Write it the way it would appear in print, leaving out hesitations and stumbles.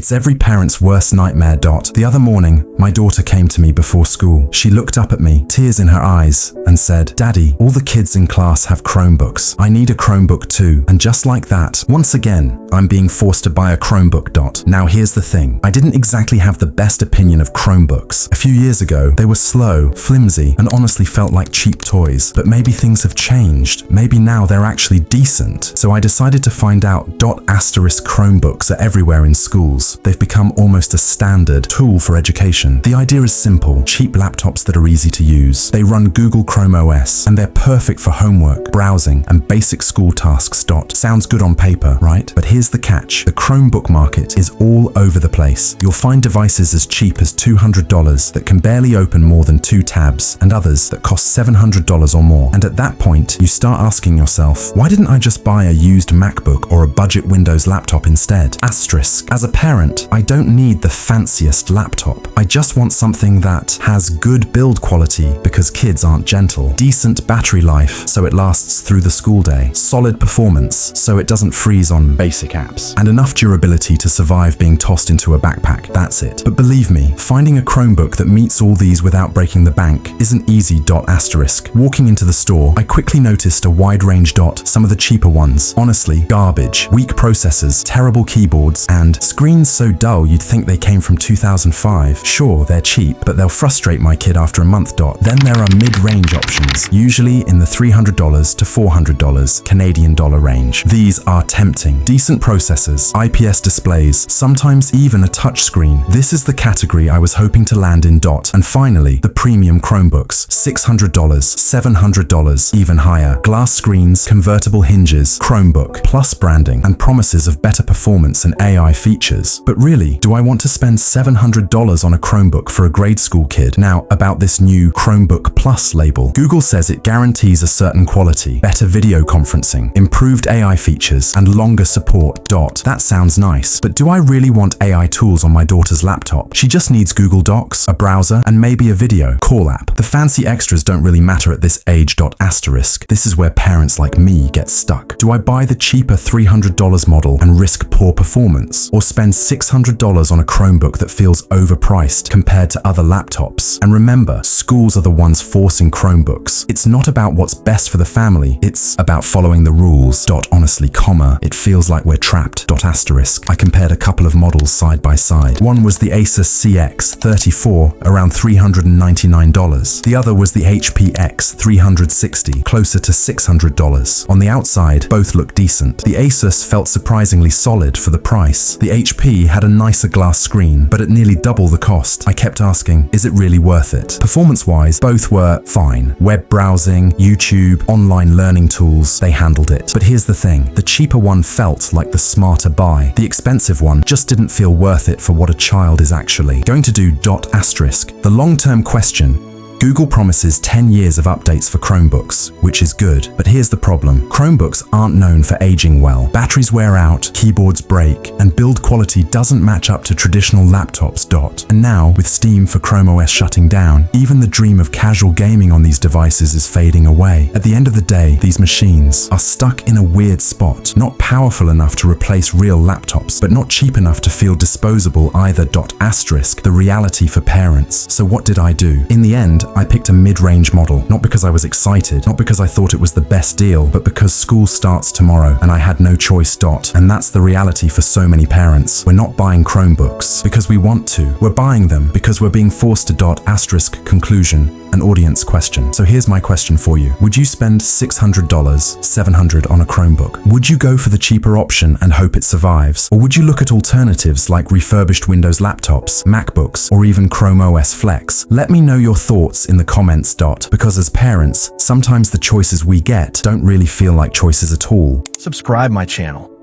It's every parent's worst nightmare. The other morning, my daughter came to me before school. She looked up at me, tears in her eyes, and said, "Daddy, all the kids in class have Chromebooks. I need a Chromebook too." And just like that, once again, I'm being forced to buy a Chromebook. Now here's the thing. I didn't exactly have the best opinion of Chromebooks. A few years ago, they were slow, flimsy, and honestly felt like cheap toys. But maybe things have changed. Maybe now they're actually decent. So I decided to find out. Chromebooks are everywhere in schools. They've become almost a standard tool for education. The idea is simple. Cheap laptops that are easy to use. They run Google ChromeOS, and they're perfect for homework, browsing, and basic school tasks. Sounds good on paper, right? But here's the catch. The Chromebook market is all over the place. You'll find devices as cheap as $200 that can barely open more than 2 tabs, and others that cost $700 or more. And at that point, you start asking yourself, why didn't I just buy a used MacBook or a budget Windows laptop instead? Asterisk. As a parent, I don't need the fanciest laptop. I just want something that has good build quality because kids aren't gentle, decent battery life so it lasts through the school day, solid performance so it doesn't freeze on basic apps, and enough durability to survive being tossed into a backpack. That's it. But believe me, finding a Chromebook that meets all these without breaking the bank isn't easy. Asterisk. Walking into the store, I quickly noticed a wide range. Some of the cheaper ones, honestly, garbage. Weak processors, terrible keyboards, and screens so dull you'd think they came from 2005. Sure, they're cheap, but they'll frustrate my kid after a month. Then there are mid-range options, usually in the $300 to $400 Canadian dollar range. These are tempting. Decent processors, IPS displays, sometimes even a touchscreen. This is the category I was hoping to land in. And finally, the premium Chromebooks, $600, $700, even higher. Glass screens, convertible hinges, Chromebook Plus branding, and promises of better performance and AI features. But really, do I want to spend $700 on a Chromebook for a grade school kid? Now, about this new Chromebook Plus label. Google says it guarantees a certain quality, better video conferencing, improved AI features, and longer support. That sounds nice, but do I really want AI tools on my daughter's laptop? She just needs Google Docs, a browser, and maybe a video call app. The fancy extras don't really matter at this age. Asterisk. This is where parents like me get stuck. Do I buy the cheaper $300 model and risk poor performance, or spend $600 on a Chromebook that feels overpriced compared to other laptops? And remember, schools are the ones forcing Chromebooks. It's not about what's best for the family, it's about following the rules. Honestly, it feels like we're trapped. Asterisk. I compared a couple of models side by side. One was the Asus CX34, around $399. The other was the HP X360, closer to $600. On the outside, both look decent. The Asus felt surprisingly solid for the price. The HP had a nicer glass screen, but at nearly double the cost. I kept asking, is it really worth it? Performance-wise, both were fine. Web browsing, YouTube, online learning tools, they handled it. But here's the thing, the cheaper one felt like the smarter buy. The expensive one just didn't feel worth it for what a child is actually going to do. Asterisk. The long-term question. Google promises 10 years of updates for Chromebooks, which is good, but here's the problem. Chromebooks aren't known for aging well. Batteries wear out, keyboards break, and build quality doesn't match up to traditional laptops. And now, with Steam for ChromeOS shutting down, even the dream of casual gaming on these devices is fading away. At the end of the day, these machines are stuck in a weird spot, not powerful enough to replace real laptops, but not cheap enough to feel disposable either. Asterisk. The reality for parents. So what did I do? In the end, I picked a mid-range model, not because I was excited, not because I thought it was the best deal, but because school starts tomorrow and I had no choice. And that's the reality for so many parents. We're not buying Chromebooks because we want to. We're buying them because we're being forced to. Asterisk. Conclusion. An audience question. So here's my question for you. Would you spend $600, $700 on a Chromebook? Would you go for the cheaper option and hope it survives? Or would you look at alternatives like refurbished Windows laptops, MacBooks, or even ChromeOS Flex? Let me know your thoughts in the comments. Because as parents, sometimes the choices we get don't really feel like choices at all. Subscribe my channel.